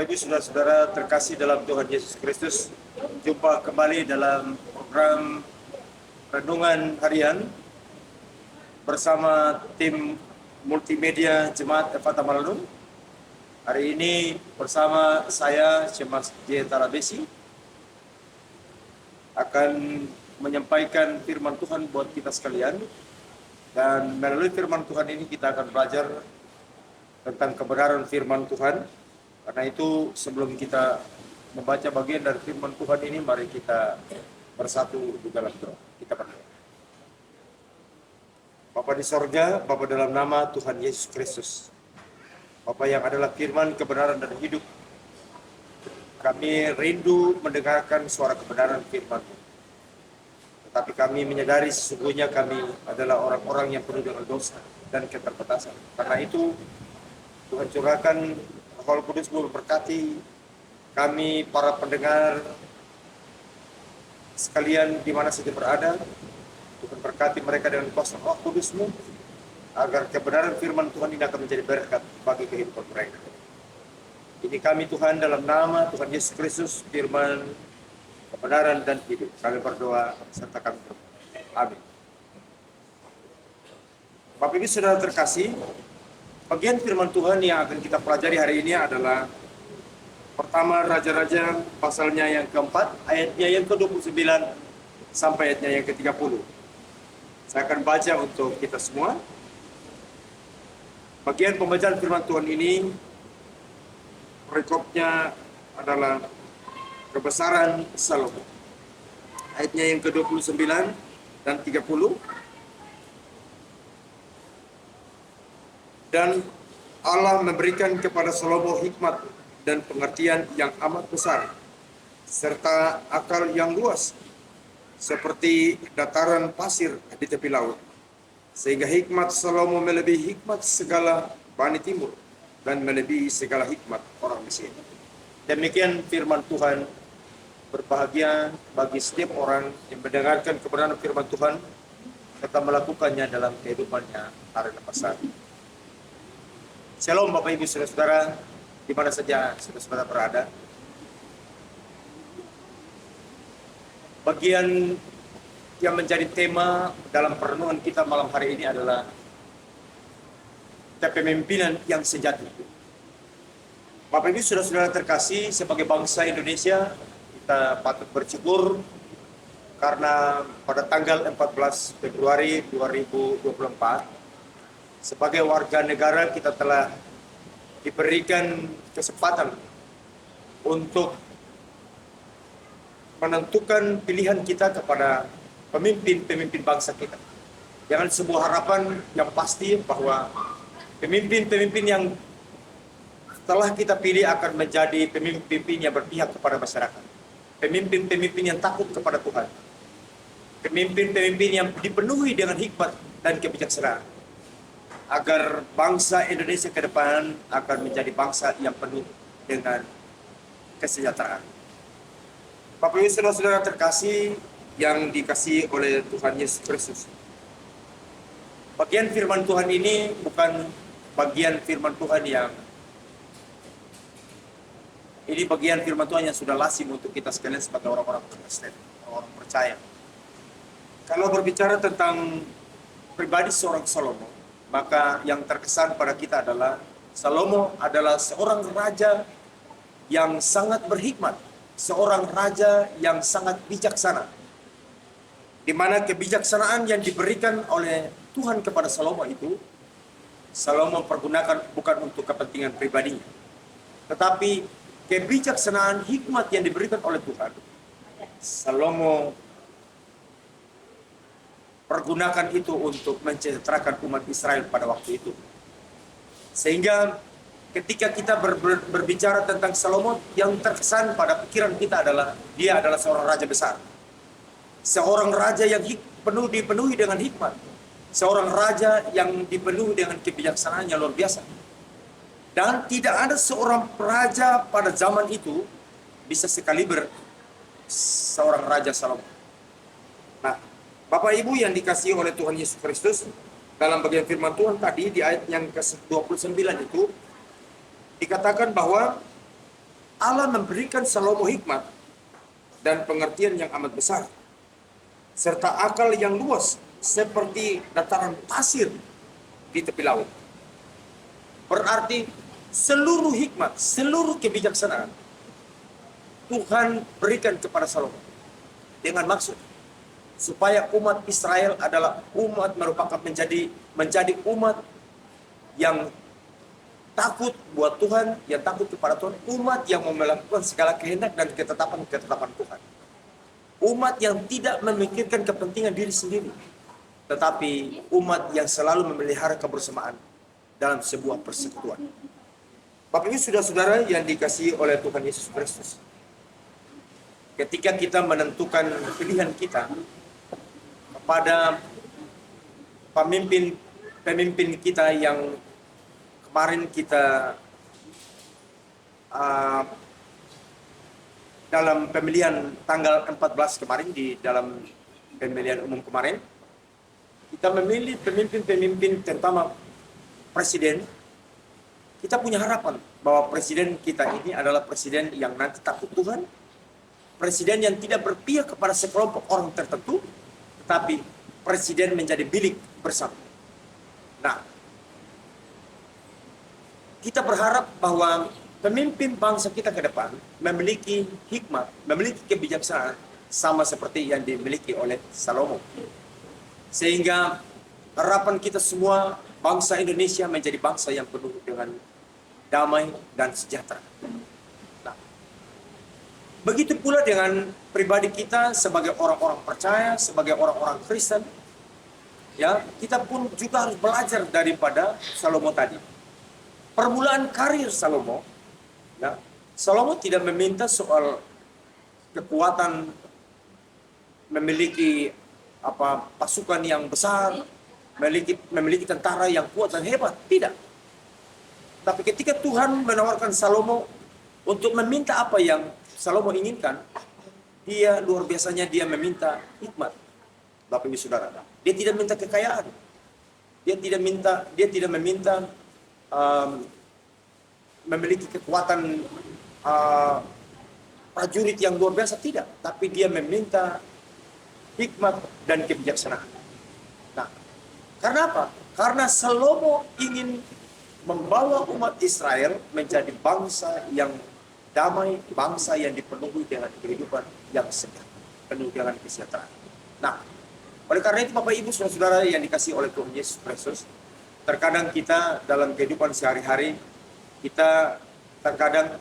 Bapak Ibu saudara-saudara terkasih dalam Tuhan Yesus Kristus, jumpa kembali dalam program Renungan Harian bersama tim multimedia Jemaat Efata Manado. Hari ini bersama saya, Cemas J. Tarabesi, akan menyampaikan firman Tuhan buat kita sekalian. Dan melalui firman Tuhan ini kita akan belajar tentang kebenaran firman Tuhan. Karena itu sebelum kita membaca bagian dari firman Tuhan ini, mari kita bersatu di dalam doa. Kita berdoa. Bapa di sorga, Bapa dalam nama Tuhan Yesus Kristus, Bapa yang adalah firman, kebenaran, dan hidup, kami rindu mendengarkan suara kebenaran firman-Mu. Tetapi kami menyadari sesungguhnya kami adalah orang-orang yang penuh dengan dosa dan keterbatasan. Karena itu, Tuhan curahkan Roh Kudus-Mu memberkati kami para pendengar sekalian di mana saja berada. Tuhan berkati mereka dengan kuasa Roh Kudus-Mu agar kebenaran firman Tuhan ini akan menjadi berkat bagi kehidupan mereka. Ini kami Tuhan dalam nama Tuhan Yesus Kristus, firman, kebenaran, dan hidup. Kami berdoa serta kami berdoa. Amin. Bapak Ibu saudara terkasih, bagian firman Tuhan yang akan kita pelajari hari ini adalah pertama Raja-Raja pasalnya yang keempat, ayatnya yang ke-29 sampai ayatnya yang ke-30. Saya akan baca untuk kita semua. Bagian pembacaan firman Tuhan ini, perikopnya adalah kebesaran Salomo. Ayatnya yang ke-29 dan 30. Dan Allah memberikan kepada Salomo hikmat dan pengertian yang amat besar, serta akal yang luas, seperti dataran pasir di tepi laut. Sehingga hikmat Salomo melebihi hikmat segala Bani Timur, dan melebihi segala hikmat orang Mesir. Demikian firman Tuhan. Berbahagia bagi setiap orang yang mendengarkan kebenaran firman Tuhan, serta melakukannya dalam kehidupannya hari lepas hari. Shalom Bapak Ibu saudara-saudara, di mana saja saudara-saudara berada. Bagian yang menjadi tema dalam perenungan kita malam hari ini adalah kepemimpinan yang sejati. Bapak Ibu saudara-saudara terkasih, sebagai bangsa Indonesia, kita patut bersyukur karena pada tanggal 14 Februari 2024, sebagai warga negara kita telah diberikan kesempatan untuk menentukan pilihan kita kepada pemimpin-pemimpin bangsa kita. Dengan sebuah harapan yang pasti bahwa pemimpin-pemimpin yang telah kita pilih akan menjadi pemimpin yang berpihak kepada masyarakat. Pemimpin-pemimpin yang takut kepada Tuhan. Pemimpin-pemimpin yang dipenuhi dengan hikmat dan kebijaksanaan. Agar bangsa Indonesia ke depan akan menjadi bangsa yang penuh dengan kesejahteraan. Bapak Ibu saudara-saudara terkasih yang dikasihi oleh Tuhan Yesus Kristus. Bagian firman Tuhan ini bukan bagian firman Tuhan yang bagian firman Tuhan yang sudah lazim untuk kita sekalian sebagai orang-orang Kristen, orang percaya. Kalau berbicara tentang pribadi seorang Salomo, maka yang terkesan pada kita adalah Salomo adalah seorang raja yang sangat berhikmat, seorang raja yang sangat bijaksana, di mana kebijaksanaan yang diberikan oleh Tuhan kepada Salomo itu, Salomo pergunakan bukan untuk kepentingan pribadinya, tetapi kebijaksanaan hikmat yang diberikan oleh Tuhan, Salomo pergunakan itu untuk mensejahterakan umat Israel pada waktu itu. Sehingga ketika kita berbicara tentang Salomo, yang terkesan pada pikiran kita adalah dia adalah seorang raja besar. Seorang raja yang dipenuhi dengan hikmat. Seorang raja yang dipenuhi dengan kebijaksanaan yang luar biasa. Dan tidak ada seorang raja pada zaman itu bisa sekaliber seorang raja Salomo. Nah, Bapak Ibu yang dikasihi oleh Tuhan Yesus Kristus, dalam bagian firman Tuhan tadi di ayat yang ke-29 itu dikatakan bahwa Allah memberikan Salomo hikmat dan pengertian yang amat besar, serta akal yang luas seperti dataran pasir di tepi laut. Berarti seluruh hikmat, seluruh kebijaksanaan Tuhan berikan kepada Salomo dengan maksud supaya umat Israel adalah umat merupakan menjadi umat yang takut buat Tuhan, yang takut kepada Tuhan, umat yang mau melakukan segala kehendak dan ketetapan Tuhan. Umat yang tidak memikirkan kepentingan diri sendiri, tetapi umat yang selalu memelihara kebersamaan dalam sebuah persekutuan. Bapak Ibu saudara-saudara yang dikasihi oleh Tuhan Yesus Kristus, ketika kita menentukan pilihan kita kepada pemimpin kita yang kemarin kita dalam pemilihan tanggal 14 kemarin, di dalam pemilihan umum kemarin, kita memilih pemimpin-pemimpin, terutama presiden. Kita punya harapan bahwa presiden kita ini adalah presiden yang nanti takut Tuhan, presiden yang tidak berpihak kepada sekelompok orang tertentu, tetapi presiden menjadi milik bersama. Nah, kita berharap bahwa pemimpin bangsa kita ke depan memiliki hikmat, memiliki kebijaksanaan sama seperti yang dimiliki oleh Salomo. Sehingga harapan kita semua, bangsa Indonesia menjadi bangsa yang penuh dengan damai dan sejahtera. Nah, begitu pula dengan pribadi kita sebagai orang-orang percaya, sebagai orang-orang Kristen, ya, kita pun juga harus belajar daripada Salomo tadi. Permulaan karir Salomo, ya, Salomo tidak meminta soal kekuatan, memiliki pasukan yang besar, memiliki tentara yang kuat dan hebat, tidak. Tapi ketika Tuhan menawarkan Salomo untuk meminta apa yang Salomo inginkan, dia luar biasanya dia meminta hikmat. Bapak Ibu Saudara, dia tidak minta kekayaan, dia tidak meminta memiliki kekuatan prajurit yang luar biasa, tidak. Tapi dia meminta hikmat dan kebijaksanaan. Nah, karena apa? Karena Salomo ingin membawa umat Israel menjadi bangsa yang damai, bangsa yang dipenuhi dengan kehidupan yang sejahtera, penuh dengan kesejahteraan. Nah, oleh karena itu Bapak Ibu Saudara yang dikasihi oleh Tuhan Yesus Kristus, terkadang kita dalam kehidupan sehari-hari, kita terkadang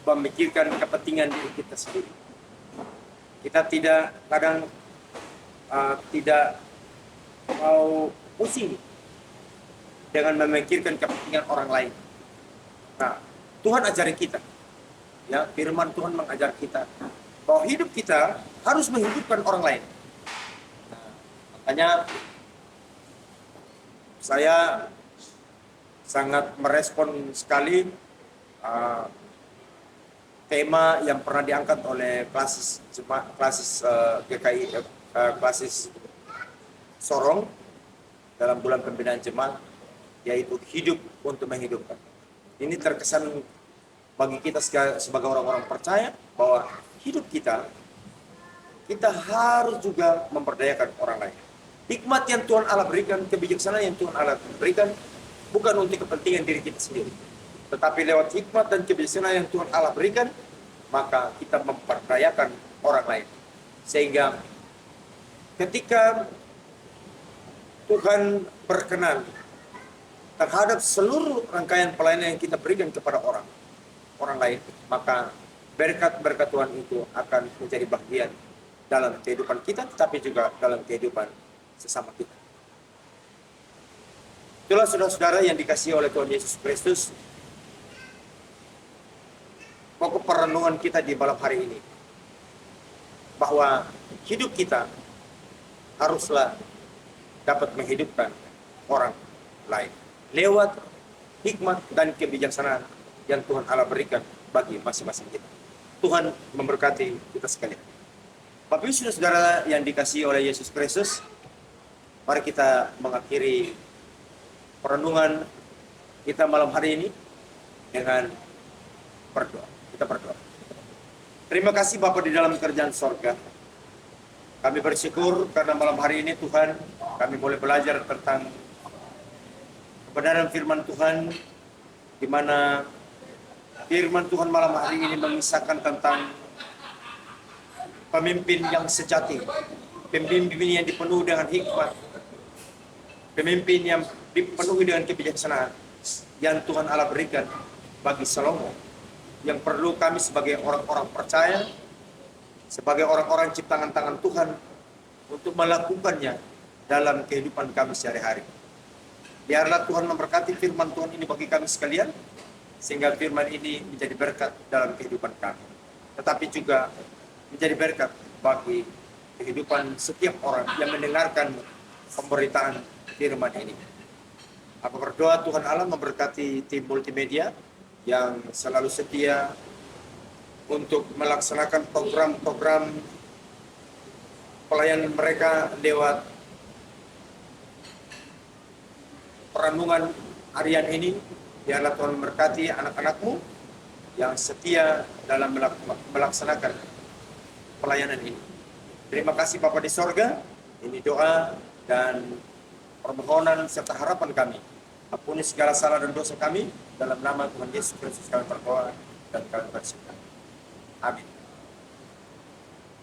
memikirkan kepentingan diri kita sendiri. Kita tidak mau pusing dengan memikirkan kepentingan orang lain. Nah, Tuhan ajari kita, ya, firman Tuhan mengajar kita bahwa hidup kita harus menghidupkan orang lain. Nah, makanya saya sangat merespon sekali tema yang pernah diangkat oleh klasis GKI, klasis Sorong dalam bulan pembinaan jemaat, yaitu hidup untuk menghidupkan. Ini terkesan bagi kita sebagai orang-orang percaya bahwa hidup kita harus juga memberdayakan orang lain. Hikmat yang Tuhan Allah berikan, kebijaksanaan yang Tuhan Allah berikan bukan untuk kepentingan diri kita sendiri, tetapi lewat hikmat dan kebijaksanaan yang Tuhan Allah berikan, maka kita memperdayakan orang lain. Sehingga ketika Tuhan berkenan terhadap seluruh rangkaian pelayanan yang kita berikan kepada orang lain, maka berkat-berkat Tuhan itu akan menjadi bagian dalam kehidupan kita, tetapi juga dalam kehidupan sesama kita. Itulah saudara-saudara yang dikasihi oleh Tuhan Yesus Kristus, pokok perenungan kita di malam hari ini, bahwa hidup kita haruslah dapat menghidupkan orang lain lewat hikmat dan kebijaksanaan yang Tuhan Allah berikan bagi masing-masing kita. Tuhan memberkati kita sekalian. Bapak Ibu saudara yang dikasihi oleh Yesus Kristus, mari kita mengakhiri perenungan kita malam hari ini dengan berdoa. Kita berdoa. Terima kasih Bapa di dalam kerjaan sorga. Kami bersyukur karena malam hari ini Tuhan, kami boleh belajar tentang kebenaran firman Tuhan, di mana firman Tuhan malam hari ini mengisahkan tentang pemimpin yang sejati, pemimpin yang dipenuhi dengan hikmat, pemimpin yang dipenuhi dengan kebijaksanaan yang Tuhan Allah berikan bagi Salomo, yang perlu kami sebagai orang-orang percaya, sebagai orang-orang ciptaan tangan Tuhan untuk melakukannya dalam kehidupan kami sehari-hari. Biarlah Tuhan memberkati firman Tuhan ini bagi kami sekalian, sehingga firman ini menjadi berkat dalam kehidupan kami, tetapi juga menjadi berkat bagi kehidupan setiap orang yang mendengarkan pemberitaan firman ini. Aku berdoa Tuhan Allah memberkati tim multimedia yang selalu setia untuk melaksanakan program-program pelayanan mereka lewat perenungan harian ini. Biarlah Tuhan memberkati anak-anakmu yang setia dalam melaksanakan pelayanan ini. Terima kasih Bapa di sorga. Ini doa dan permohonan serta harapan kami. Ampuni segala salah dan dosa kami. Dalam nama Tuhan Yesus Kristus kami berdoa dan kami bersyukur. Amin.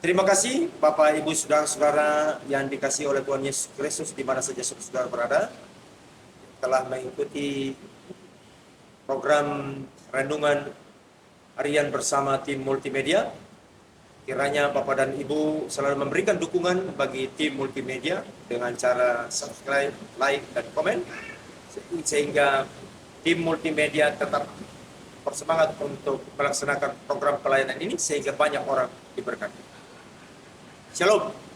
Terima kasih Bapak, Ibu, Saudara-saudara yang dikasihi oleh Tuhan Yesus Kristus di mana saja saudara berada, telah mengikuti program renungan harian bersama tim multimedia. Kiranya Bapak dan Ibu selalu memberikan dukungan bagi tim multimedia dengan cara subscribe, like, dan komen, sehingga tim multimedia tetap bersemangat untuk melaksanakan program pelayanan ini sehingga banyak orang diberkati. Shalom.